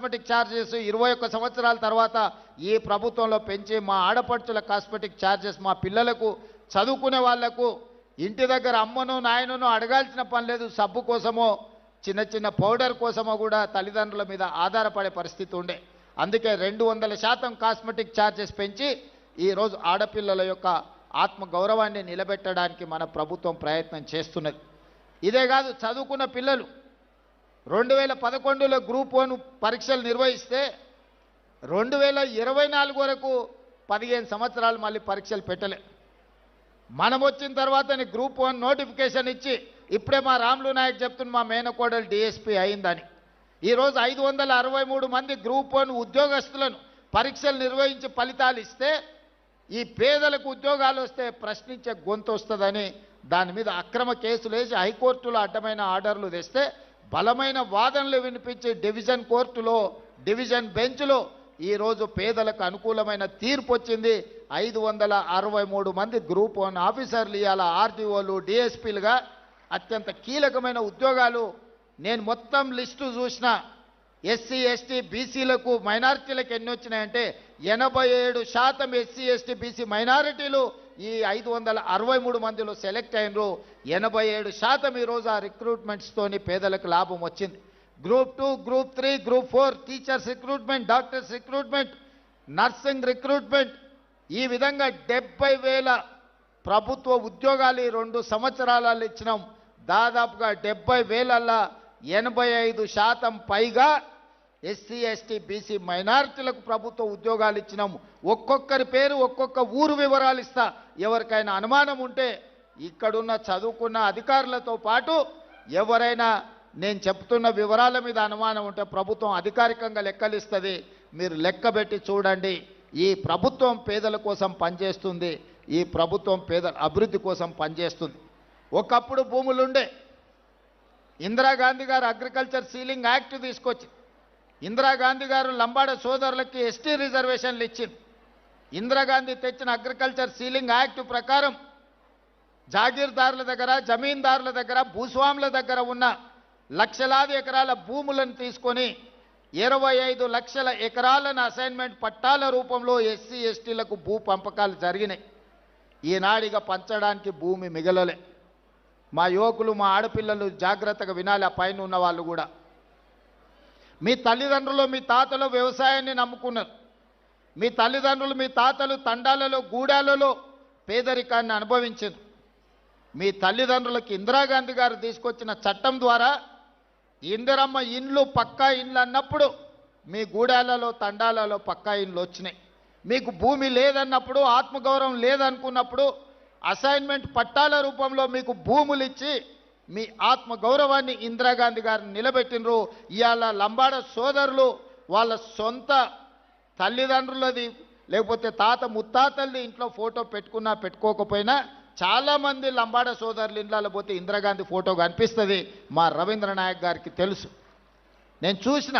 Cosmetic charges 21 సంవత్సరాల తర్వాత ఈ ప్రభుత్వంలో పెంచి మా ఆడపడుచుల కాస్మెటిక్ ఛార్జెస్ మా పిల్లలకు చదువుకునే వాళ్లకు ఇంటి దగ్గర అమ్మను నాయనను అడగాల్సిన పని లేదు. సబ్బు కోసమో చిన్న చిన్న పౌడర్ కోసమో కూడా తల్లిదండ్రుల మీద ఆధారపడే పరిస్థితి ఉండే. అందుకే 200% కాస్మెటిక్ ఛార్జెస్ పెంచి ఈరోజు ఆడపిల్లల యొక్క ఆత్మ గౌరవాన్ని నిలబెట్టడానికి మన ప్రభుత్వం ప్రయత్నం చేస్తున్నది. ఇదే కాదు, చదువుకున్న పిల్లలు 2011లో గ్రూప్ 1 పరీక్షలు నిర్వహిస్తే 2024 వరకు 15 సంవత్సరాలు మళ్ళీ పరీక్షలు పెట్టలే. మనం వచ్చిన తర్వాతనే గ్రూప్ 1 నోటిఫికేషన్ ఇచ్చి ఇప్పుడే మా రాములు నాయక్ చెప్తున్న మా మేనకోడలు డిఎస్పీ అయిందని. ఈరోజు 563 మంది గ్రూప్ 1 ఉద్యోగస్తులను పరీక్షలు నిర్వహించి ఫలితాలు ఇస్తే ఈ పేదలకు ఉద్యోగాలు వస్తే ప్రశ్నించే గొంతు వస్తుందని దాని మీద అక్రమ కేసులు వేసి హైకోర్టులో అడ్డమైన ఆర్డర్లు తెస్తే బలమైన వాదనలు వినిపించి డివిజన్ కోర్టులో డివిజన్ బెంచ్లో ఈరోజు పేదలకు అనుకూలమైన తీర్పు వచ్చింది. 563 మంది గ్రూప్ 1 ఆఫీసర్లు ఇవాళ ఆర్టీఓలు డిఎస్పీలుగా అత్యంత కీలకమైన ఉద్యోగాలు. నేను మొత్తం లిస్టు చూసిన ఎస్సీ ఎస్టీ బీసీలకు మైనారిటీలకు ఎన్ని వచ్చినాయంటే 87% ఎస్సీ ఎస్టీ బీసీ మైనారిటీలు ఈ 563 మందిలో సెలెక్ట్ అయినరు. 87% ఈరోజు ఆ రిక్రూట్మెంట్స్తోని పేదలకు లాభం వచ్చింది. Group 2, group 3, group 4 teachers recruitment, doctors recruitment, nursing recruitment, ఈ విధంగా 70,000 ప్రభుత్వ ఉద్యోగాలు ఈ 2 సంవత్సరాలలో ఇచ్చినాం. దాదాపుగా 70,000ల్లో 85% పైగా ఎస్సీ ఎస్టీ బీసీ మైనారిటీలకు ప్రభుత్వ ఉద్యోగాలు ఇచ్చినాము. ఒక్కొక్కరి పేరు ఒక్కొక్క ఊరు వివరాలు ఇస్తా. ఎవరికైనా అనుమానం ఉంటే ఇక్కడున్న చదువుకున్న అధికారులతో పాటు ఎవరైనా నేను చెప్తున్న వివరాల మీద అనుమానం ఉంటే ప్రభుత్వం అధికారికంగా లెక్కలిస్తుంది. మీరు లెక్కబెట్టి చూడండి. ఈ ప్రభుత్వం పేదల కోసం పనిచేస్తుంది. ఈ ప్రభుత్వం పేదల అభివృద్ధి కోసం పనిచేస్తుంది. ఒకప్పుడు భూములుండే. ఇందిరాగాంధీ గారు అగ్రికల్చర్ సీలింగ్ యాక్ట్ తీసుకొచ్చి ఇందిరాగాంధీ గారు లంబాడ సోదరులకి ఎస్టీ రిజర్వేషన్లు ఇచ్చింది. ఇందిరాగాంధీ తెచ్చిన అగ్రికల్చర్ సీలింగ్ యాక్ట్ ప్రకారం జాగీర్దారుల దగ్గర, జమీందారుల దగ్గర, భూస్వాముల దగ్గర ఉన్న లక్షలాది ఎకరాల భూములను తీసుకొని 25 లక్షల ఎకరాలను అసైన్మెంట్ పట్టాల రూపంలో ఎస్సీ ఎస్టీలకు భూ పంపకాలు జరిగినాయి. ఈనాడిగా పంచడానికి భూమి మిగలలే. మా యువకులు, మా ఆడపిల్లలు జాగ్రత్తగా వినాలి. ఆ పైన ఉన్న వాళ్ళు కూడా, మీ తల్లిదండ్రులు మీ తాతలు వ్యవసాయాన్ని నమ్ముకున్నారు. మీ తల్లిదండ్రులు మీ తాతలు తండాలలో గూడాలలో పేదరికాన్ని అనుభవించారు. మీ తల్లిదండ్రులకు ఇందిరాగాంధీ గారు తీసుకొచ్చిన చట్టం ద్వారా ఇందిరమ్మ ఇండ్లు పక్కా ఇండ్లు అన్నప్పుడు మీ గూడాలలో తండాలలో పక్కా ఇండ్లు వచ్చినాయి. మీకు భూమి లేదన్నప్పుడు, ఆత్మగౌరవం లేదనుకున్నప్పుడు అసైన్మెంట్ పట్టాల రూపంలో మీకు భూములు ఇచ్చి మీ ఆత్మగౌరవాన్ని ఇందిరాగాంధీ గారిని నిలబెట్టినరు. ఇవాళ లంబాడ సోదరులు వాళ్ళ సొంత తల్లిదండ్రులది లేకపోతే తాత ముత్తాతల్ని ఇంట్లో ఫోటో పెట్టుకున్నా పెట్టుకోకపోయినా చాలామంది లంబాడ సోదరులు ఇండ్లలో పోతే ఇందిరాగాంధీ ఫోటో కనిపిస్తుంది. మా రవీంద్ర నాయక్ గారికి తెలుసు, నేను చూసిన.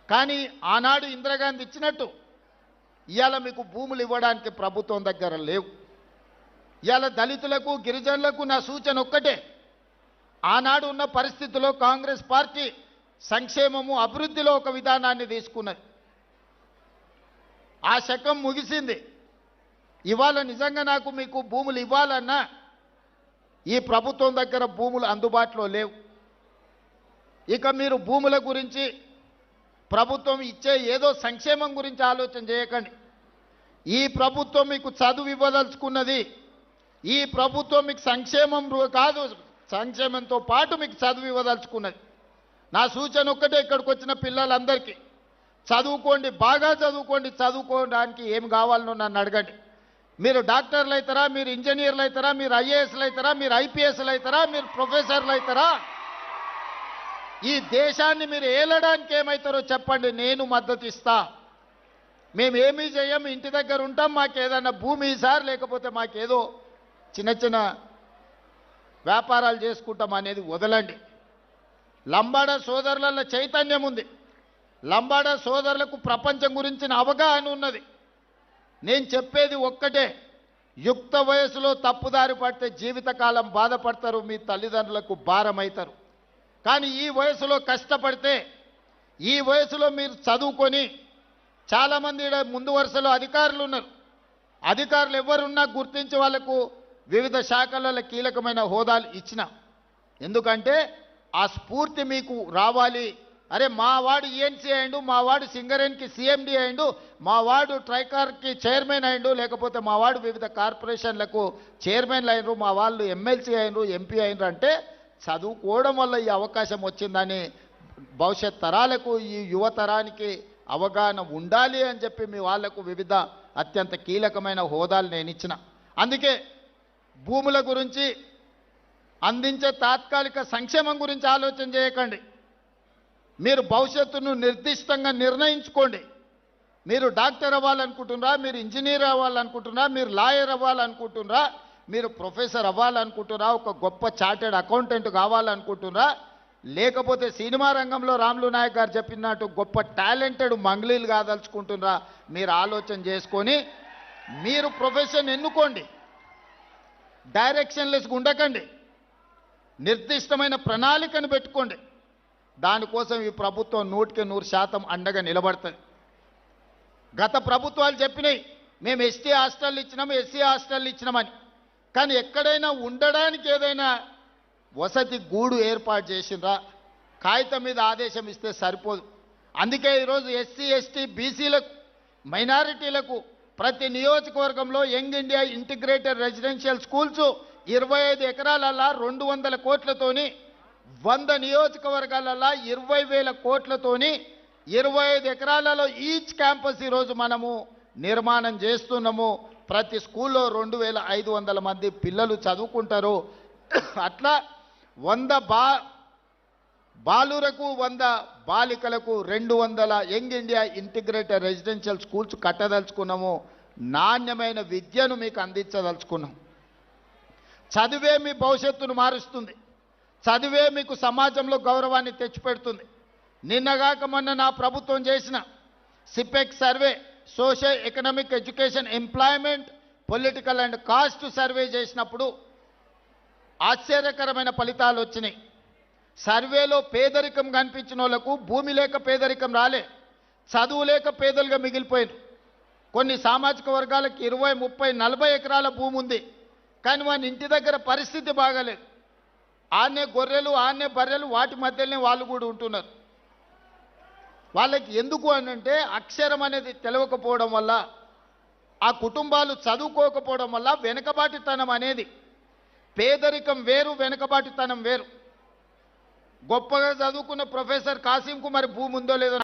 కానీ ఆనాడు ఇందిరాగాంధీ ఇచ్చినట్టు ఇవాళ మీకు భూములు ఇవ్వడానికి ప్రభుత్వం దగ్గర లేవు. ఇవాళ దళితులకు గిరిజనులకు నా సూచన ఒక్కటే, ఆనాడు ఉన్న పరిస్థితుల్లో కాంగ్రెస్ పార్టీ సంక్షేమము అభివృద్ధిలో ఒక విధానాన్ని తీసుకున్నది. ఆ శకం ముగిసింది. ఇవాళ నిజంగా నాకు మీకు భూములు ఇవ్వాలన్నా ఈ ప్రభుత్వం దగ్గర భూములు అందుబాటులో లేవు. ఇక మీరు భూముల గురించి ప్రభుత్వం ఇచ్చే ఏదో సంక్షేమం గురించి ఆలోచన చేయకండి. ఈ ప్రభుత్వం మీకు చదువు ఇవ్వదలుచుకున్నది. ఈ ప్రభుత్వం మీకు సంక్షేమం కాదు, సంక్షేమంతో పాటు మీకు చదువు ఇవ్వదలుచుకున్నది. నా సూచన ఒక్కటే, ఇక్కడికి వచ్చిన పిల్లలందరికీ చదువుకోండి, బాగా చదువుకోండి. చదువుకోవడానికి ఏం కావాలనో నన్ను అడగండి. మీరు డాక్టర్లు అవుతారా, మీరు ఇంజనీర్లు అవుతారా, మీరు ఐఏఎస్లు అవుతారా, మీరు ఐపీఎస్లు అవుతారా, మీరు ప్రొఫెసర్లు అవుతారా, ఈ దేశాన్ని మీరు ఏలడానికి ఏమవుతారో చెప్పండి, నేను మద్దతు ఇస్తా. మేమేమీ చేయం, ఇంటి దగ్గర ఉంటాం, మాకేదన్నా భూమి సార్, లేకపోతే మాకేదో చిన్న చిన్న వ్యాపారాలు చేసుకుంటాం అనేది వదలండి. లంబాడ సోదరుల చైతన్యం ఉంది. లంబాడ సోదరులకు ప్రపంచం గురించిన అవగాహన ఉన్నది. నేను చెప్పేది ఒక్కటే, యుక్త వయసులో తప్పుదారి పడితే జీవితకాలం బాధపడతారు, మీ తల్లిదండ్రులకు భారం అవుతారు. కానీ ఈ వయసులో కష్టపడితే ఈ వయసులో మీరు చదువుకొని చాలామంది ఈడ ముందు వరుసలో అధికారులు ఉన్నారు. అధికారులు ఎవరున్నా గుర్తించి వాళ్లకు వివిధ శాఖలలో కీలకమైన హోదాలు ఇచ్చిన. ఎందుకంటే ఆ స్ఫూర్తి మీకు రావాలి. అరే మా వాడు ఈఎన్సీ అయిండు, మా వాడు సింగరేణికి సిఎండి అయిండు, మా వాడు ట్రైకార్కి చైర్మన్ అయిండు, లేకపోతే మా వాడు వివిధ కార్పొరేషన్లకు చైర్మన్లు అయినరు, మా వాళ్ళు ఎమ్మెల్సీ అయినరు, ఎంపీ అయినరు అంటే చదువుకోవడం వల్ల ఈ అవకాశం వచ్చిందని భవిష్యత్ తరాలకు ఈ యువతరానికి అవగాహన ఉండాలి అని చెప్పి మీ వాళ్లకు వివిధ అత్యంత కీలకమైన హోదాలు నేను ఇచ్చిన. అందుకే భూముల గురించి అందించే తాత్కాలిక సంక్షేమం గురించి ఆలోచన చేయకండి. మీరు భవిష్యత్తును నిర్దిష్టంగా నిర్ణయించుకోండి. మీరు డాక్టర్ అవ్వాలనుకుంటున్నారా, మీరు ఇంజనీర్ అవ్వాలనుకుంటున్నారా, మీరు లాయర్ అవ్వాలనుకుంటున్నారా, మీరు ప్రొఫెసర్ అవ్వాలనుకుంటున్నారా, ఒక గొప్ప చార్టెడ్ అకౌంటెంట్ కావాలనుకుంటున్నారా, లేకపోతే సినిమా రంగంలో రాములు నాయక్ గారు చెప్పినట్టు గొప్ప టాలెంటెడ్ మంగ్లీలు కాదలుచుకుంటున్నారా, మీరు ఆలోచన చేసుకొని మీరు ప్రొఫెషన్ ఎన్నుకోండి. డైరెక్షన్లెస్గా ఉండకండి. నిర్దిష్టమైన ప్రణాళికను పెట్టుకోండి. దానికోసం ఈ ప్రభుత్వం 100% అండగా నిలబడుతుంది. గత ప్రభుత్వాలు చెప్పినాయి మేము ఎస్టీ హాస్టల్ ఇచ్చినాం, ఎస్సీ హాస్టల్ ఇచ్చినామని. కానీ ఎక్కడైనా ఉండడానికి ఏదైనా వసతి గూడు ఏర్పాటు చేసిండ్రా? కాగితం మీద ఆదేశం ఇస్తే సరిపోదు. అందుకే ఈరోజు ఎస్సీ ఎస్టీ బీసీలకు మైనారిటీలకు ప్రతి నియోజకవర్గంలో young India integrated residential schools 25 ఎకరాలల్లా 200 కోట్లతోని 100 నియోజకవర్గాలల్లా 20,000 కోట్లతోని 25 ఎకరాలలో ఈచ్ క్యాంపస్ ఈరోజు మనము నిర్మాణం చేస్తున్నాము. ప్రతి స్కూల్లో 2,500 మంది పిల్లలు చదువుకుంటారు. అట్లా 100 బాలురకు 100 బాలికలకు 200 young India integrated residential schools కట్టదలుచుకున్నాము. నాణ్యమైన విద్యను మీకు అందించదలుచుకున్నాం. చదివే మీ భవిష్యత్తును మారుస్తుంది. చదివే మీకు సమాజంలో గౌరవాన్ని తెచ్చిపెడుతుంది. నిన్నగాక మొన్న నా ప్రభుత్వం చేసిన సిపెక్ survey, social economic education employment political and caste survey చేసినప్పుడు ఆశ్చర్యకరమైన ఫలితాలు వచ్చినాయి. సర్వేలో పేదరికం కనిపించిన వాళ్ళకు భూమి లేక పేదరికం రాలే, చదువు లేక పేదలుగా మిగిలిపోయారు. కొన్ని సామాజిక వర్గాలకు 20, 30, 40 ఎకరాల భూమి ఉంది, కానీ వాని ఇంటి దగ్గర పరిస్థితి బాగాలేదు. ఆనే గొర్రెలు, ఆనే బర్రెలు, వాటి మధ్యలోనే వాళ్ళు కూడా ఉంటున్నారు. వాళ్ళకి ఎందుకు అనంటే అక్షరం అనేది తెలియకపోవడం వల్ల, ఆ కుటుంబాలు చదువుకోకపోవడం వల్ల వెనుకబాటుతనం అనేది, పేదరికం వేరు, వెనుకబాటుతనం వేరు. గొప్పగా చదువుకున్న ప్రొఫెసర్ కాసింకు మరి భూమి ఉందో లేదో